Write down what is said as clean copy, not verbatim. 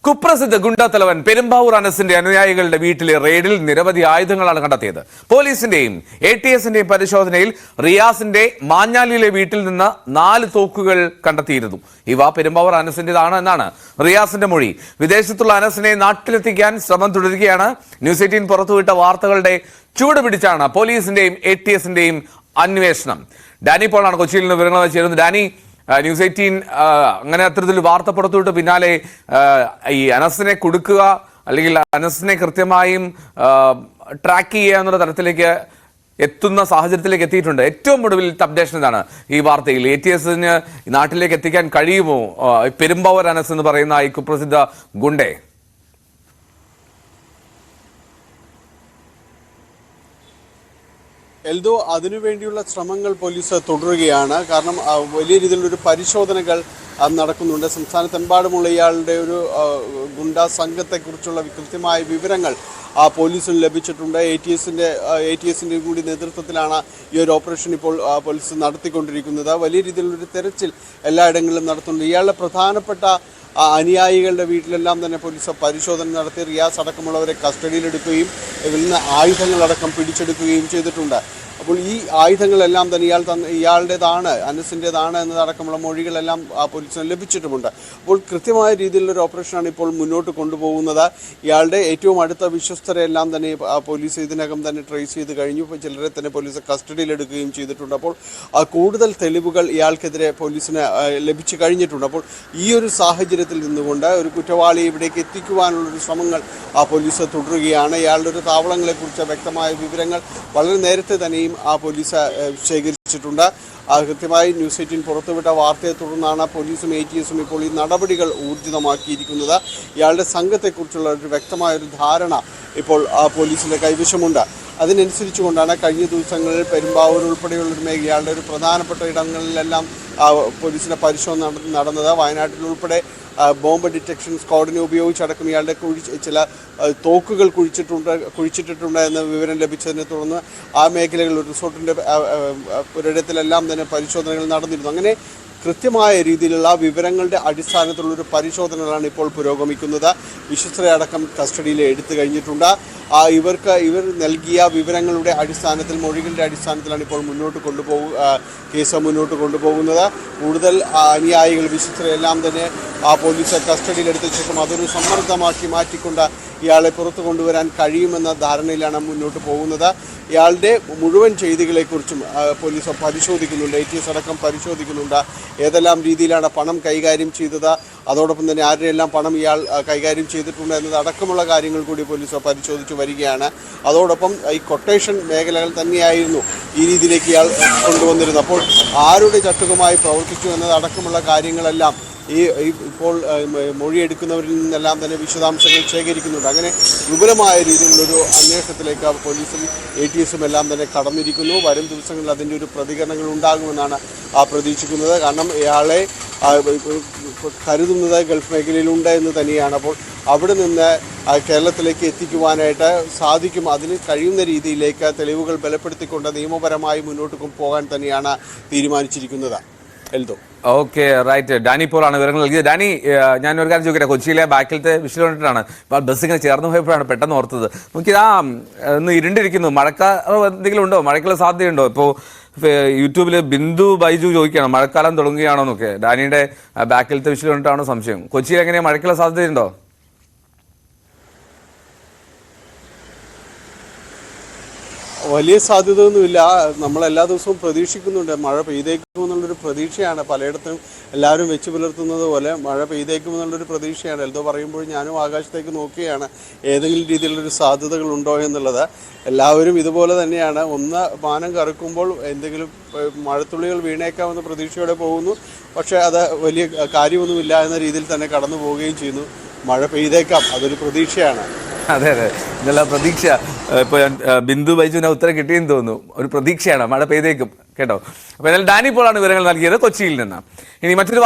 കുപ്രസിദ്ധ ഗുണ്ടാത്തലവൻ പെരുമ്പാവൂർ അനസിന്റെ അനുയായികളുടെ വീട്ടിലെ റെയ്ഡിൽ നിരവധി ആയുധങ്ങളാണ് കണ്ടെത്തിയത്. പോലീസിന്റെയും ATSന്റെയും പരിശോധനയിൽ റിയാസിന്റെ മാഞ്ഞാലിയിലെ വീട്ടിൽ നിന്ന് 4 തോക്കുകൾ കണ്ടെത്തിയിരുന്നു. ഇവ പെരുമ്പാവൂർ അനസിന്റേതാണ് എന്നാണ് റിയാസിന്റെ മൊഴി. വിദേശത്തുള്ള അനസിനെ നാട്ടിലെത്തിക്കാൻ ശ്രമം തുടരുകയാണ്. ന്യൂസ് 18 പുറത്തുവിട്ട വാർത്തകളുടെ ചൂട് പിടിച്ചാണ് പോലീസിന്റെയും ATSന്റെയും അന്വേഷണം. ഡാനി പോളാണ് കൊച്ചിയിൽ നിന്ന് വിവരങ്ങൾ ചേരുന്നത്. ഡാനി, ന്യൂസ് 18 അങ്ങനെ അത്തരത്തിൽ വാർത്ത പുറത്തുവിട്ട് പിന്നാലെ ഈ അനസിനെ കൊടുക്കുക അല്ലെങ്കിൽ അനസിനെ കൃത്യമായും ട്രാക്ക് ചെയ്യുക എന്നുള്ള തരത്തിലേക്ക് എത്തുന്ന സാഹചര്യത്തിലേക്ക് എത്തിയിട്ടുണ്ട്. ഏറ്റവും ഒടുവിൽ അപ്ഡേഷൻ ഇതാണ് ഈ വാർത്തയിൽ. ATSന് നാട്ടിലേക്ക് എത്തിക്കാൻ കഴിയുമോ പെരുമ്പാവൂർ അനസ് എന്ന് പറയുന്ന ഈ കുപ്രസിദ്ധ ഗുണ്ടേ? എൽദോ, അതിനുവേണ്ടിയുള്ള ശ്രമങ്ങൾ പോലീസ് തുടരുകയാണ്. കാരണം വലിയ രീതിയിലൊരു പരിശോധനകൾ നടക്കുന്നുണ്ട്. സംസ്ഥാനത്തെമ്പാടുമുള്ള ഇയാളുടെ ഒരു ഗുണ്ടാ സംഘത്തെക്കുറിച്ചുള്ള കൃത്യമായ വിവരങ്ങൾ പോലീസിന് ലഭിച്ചിട്ടുണ്ട്. ATSന്റെ കൂടി നേതൃത്വത്തിലാണ് ഈ ഒരു ഓപ്പറേഷൻ ഇപ്പോൾ പോലീസ് നടത്തിക്കൊണ്ടിരിക്കുന്നത്. വലിയ രീതിയിലുള്ളൊരു തെരച്ചിൽ എല്ലായിടങ്ങളിലും നടത്തുന്നുണ്ട്. ഇയാളുടെ പ്രധാനപ്പെട്ട അനുയായികളുടെ വീട്ടിലെല്ലാം തന്നെ പോലീസ് പരിശോധന നടത്തി റിയാസ് അടക്കമുള്ളവരെ കസ്റ്റഡിയിലെടുക്കുകയും ഇതിൽ നിന്ന് ആയുധങ്ങളടക്കം പിടിച്ചെടുക്കുകയും ചെയ്തിട്ടുണ്ട്. അപ്പോൾ ഈ ആയുധങ്ങളെല്ലാം തന്നെ ഇയാളുടേതാണ്, അനസിൻ്റേതാണ് എന്നതടക്കമുള്ള മൊഴികളെല്ലാം പോലീസിന് ലഭിച്ചിട്ടുമുണ്ട്. അപ്പോൾ കൃത്യമായ രീതിയിലുള്ളൊരു ഓപ്പറേഷനാണ് ഇപ്പോൾ മുന്നോട്ട് കൊണ്ടുപോകുന്നത്. ഇയാളുടെ ഏറ്റവും അടുത്ത വിശ്വസ്തരെല്ലാം തന്നെ പോലീസ് ഇതിനകം തന്നെ ട്രേസ് ചെയ്ത് കഴിഞ്ഞു. ചിലരെ തന്നെ പോലീസ് കസ്റ്റഡിയിലെടുക്കുകയും ചെയ്തിട്ടുണ്ട്. അപ്പോൾ കൂടുതൽ തെളിവുകൾ ഇയാൾക്കെതിരെ പോലീസിന് ലഭിച്ചു കഴിഞ്ഞിട്ടുണ്ട്. അപ്പോൾ ഈ ഒരു സാഹചര്യത്തിൽ നിന്നുകൊണ്ട് ഒരു കുറ്റവാളിയെ ഇവിടേക്ക് എത്തിക്കുവാനുള്ളൊരു ശ്രമങ്ങൾ പോലീസ് തുടരുകയാണ്. ഇയാളുടെ ഒരു താവളങ്ങളെക്കുറിച്ച് വ്യക്തമായ വിവരങ്ങൾ വളരെ നേരത്തെ തന്നെയും പോലീസ് ശേഖരിച്ചിട്ടുണ്ട്. കൃത്യമായി ന്യൂസ് 18 പുറത്തുവിട്ട വാർത്തയെ തുടർന്നാണ് പോലീസും ATSും ഇപ്പോൾ ഈ നടപടികൾ ഊർജിതമാക്കിയിരിക്കുന്നത്. ഇയാളുടെ സംഘത്തെക്കുറിച്ചുള്ള ഒരു വ്യക്തമായൊരു ധാരണ ഇപ്പോൾ പോലീസിൻ്റെ കൈവശമുണ്ട്. അതിനനുസരിച്ചുകൊണ്ടാണ് കഴിഞ്ഞ ദിവസങ്ങളിൽ പെരുമ്പാവൂർ ഉൾപ്പെടെയുള്ളൊരു ഇയാളുടെ ഒരു പ്രധാനപ്പെട്ട ഇടങ്ങളിലെല്ലാം പോലീസിൻ്റെ പരിശോധന നടന്നത്. വയനാട്ടിലുൾപ്പെടെ ബോംബ് ഡിറ്റക്ഷൻ സ്ക്വാഡിനെ ഉപയോഗിച്ചടക്കം ഇയാളുടെ ചില തോക്കുകൾ കുഴിച്ചിട്ടിട്ടുണ്ട് എന്ന വിവരം ലഭിച്ചതിനെ തുടർന്ന് ആ മേഖലകളിൽ റിസോർട്ടിൻ്റെ ഒരിടത്തിലെല്ലാം തന്നെ പരിശോധനകൾ നടന്നിരുന്നു. അങ്ങനെ കൃത്യമായ രീതിയിലുള്ള വിവരങ്ങളുടെ അടിസ്ഥാനത്തിലുള്ളൊരു പരിശോധനകളാണ് ഇപ്പോൾ പുരോഗമിക്കുന്നത്. വിശ്വസ്തരെ അടക്കം കസ്റ്റഡിയിൽ എടുത്തു കഴിഞ്ഞിട്ടുണ്ട്. ഇവർ നൽകിയ വിവരങ്ങളുടെ അടിസ്ഥാനത്തിൽ, മൊഴികളുടെ അടിസ്ഥാനത്തിലാണ് ഇപ്പോൾ കേസ് മുന്നോട്ട് കൊണ്ടുപോകുന്നത്. കൂടുതൽ അനുയായികൾ, വിശ്വസ്തരെല്ലാം തന്നെ പോലീസ് കസ്റ്റഡിയിലെടുത്ത ശേഷം അതൊരു സമ്മർദ്ദമാക്കി മാറ്റിക്കൊണ്ട് ഇയാളെ പുറത്തു കൊണ്ടുവരാൻ കഴിയുമെന്ന ധാരണയിലാണ് മുന്നോട്ട് പോകുന്നത്. ഇയാളുടെ മുഴുവൻ ചെയ്തികളെക്കുറിച്ചും പോലീസ് പരിശോധിക്കുന്നുണ്ട്. ATS അടക്കം പരിശോധിക്കുന്നുണ്ട്. ഏതെല്ലാം രീതിയിലാണ് പണം കൈകാര്യം ചെയ്തത്, അതോടൊപ്പം തന്നെ ആരുടെയെല്ലാം പണം ഇയാൾ കൈകാര്യം ചെയ്തിട്ടുണ്ട് എന്നതടക്കമുള്ള കാര്യങ്ങൾ കൂടി പോലീസ് പരിശോധിച്ച് വരികയാണ്. അതോടൊപ്പം ഈ കൊട്ടേഷൻ മേഖലകൾ തന്നെയായിരുന്നു ഈ രീതിയിലേക്ക് ഇയാൾ കൊണ്ടുവന്നിരുന്നത്. അപ്പോൾ ആരുടെ ചട്ടുകമായി പ്രവർത്തിച്ചു എന്നതടക്കമുള്ള കാര്യങ്ങളെല്ലാം ഇപ്പോൾ മൊഴിയെടുക്കുന്നവരിൽ നിന്നെല്ലാം തന്നെ വിശദാംശങ്ങൾ ശേഖരിക്കുന്നുണ്ട്. അങ്ങനെ വിപുലമായ രീതിയിലുള്ളൊരു അന്വേഷണത്തിലേക്ക് പോലീസും ATSും എല്ലാം തന്നെ കടന്നിരിക്കുന്നു. വരും ദിവസങ്ങളിൽ അതിൻ്റെ ഒരു പ്രതികരണങ്ങൾ ഉണ്ടാകുമെന്നാണ് പ്രതീക്ഷിക്കുന്നത്. കാരണം ഇയാളെ കരുതുന്നത് ഗൾഫ് മേഖലയിലുണ്ട് എന്ന് തന്നെയാണ്. അപ്പോൾ അവിടെ നിന്ന് കേരളത്തിലേക്ക് എത്തിക്കുവാനായിട്ട് സാധിക്കും. അതിന് കഴിയുന്ന രീതിയിലേക്ക് തെളിവുകൾ ബലപ്പെടുത്തിക്കൊണ്ട് നിയമപരമായി മുന്നോട്ട് പോകാൻ തന്നെയാണ് തീരുമാനിച്ചിരിക്കുന്നത്. Eldo, okay, right. ഡാനി പോളാണ് വിവരങ്ങൾ നൽകിയത്. ഡാനി, ഞാൻ ഒരു കാര്യം ചോദിക്കട്ടെ. കൊച്ചിയിലെ ബാക്കിലത്തെ വിഷയം കണ്ടിട്ടാണ് ഇപ്പോൾ ബസ് ഇങ്ങനെ ചേർന്ന് പോയപ്പോഴാണ് പെട്ടെന്ന് ഓർത്തത്. നോക്കിയത് ഒന്ന് ഇരുണ്ടിരിക്കുന്നു. മഴക്കാലം എന്തെങ്കിലും ഉണ്ടോ? മഴയ്ക്കുള്ള സാധ്യതയുണ്ടോ? ഇപ്പോൾ യൂട്യൂബിൽ ബിന്ദു ബൈജു ചോദിക്കുകയാണ് മഴക്കാലം തുടങ്ങുകയാണോ എന്നൊക്കെ. ഡാനിയുടെ ബാക്കിലത്തെ വിഷയം കണ്ടിട്ടാണോ സംശയം? കൊച്ചിയിൽ എങ്ങനെയാണ് മഴയ്ക്കുള്ള സാധ്യതയുണ്ടോ? വലിയ സാധ്യതയൊന്നുമില്ല. നമ്മളെല്ലാ ദിവസവും പ്രതീക്ഷിക്കുന്നുണ്ട് മഴ പെയ്തേക്കുമെന്നുള്ളൊരു പ്രതീക്ഷയാണ്. പലയിടത്തും എല്ലാവരും വെച്ച് പുലർത്തുന്നത് പോലെ മഴ പെയ്തേക്കുമെന്നുള്ളൊരു പ്രതീക്ഷയാണ്. എൽദോ പറയുമ്പോൾ ഞാനും ആകാശത്തേക്ക് നോക്കുകയാണ് ഏതെങ്കിലും രീതിയിലുള്ളൊരു സാധ്യതകളുണ്ടോ എന്നുള്ളത്. എല്ലാവരും ഇതുപോലെ തന്നെയാണ്. ഒന്ന് മാനം കറുക്കുമ്പോൾ എന്തെങ്കിലും മഴത്തുള്ളികൾ വീണേക്കാമെന്ന പ്രതീക്ഷയോടെ പോകുന്നു. പക്ഷേ അത് വലിയ കാര്യമൊന്നുമില്ല എന്ന രീതിയിൽ തന്നെ കടന്നു പോവുകയും ചെയ്യുന്നു. മഴ പെയ്തേക്കാം, അതൊരു പ്രതീക്ഷയാണ്. അതെ, ഇന്നലെ പ്രതീക്ഷ. ഇപ്പോൾ ബിന്ദു ബൈജുവിന് ഉത്തരം കിട്ടിയെന്ന് തോന്നുന്നു. ഒരു പ്രതീക്ഷയാണ്, മഴ പെയ്തേക്കും കേട്ടോ. അപ്പോൾ എന്നാൽ ഡാനി പോളാണ് വിവരങ്ങൾ നൽകിയത് കൊച്ചിയിൽ നിന്ന്. ഇനി മറ്റൊരു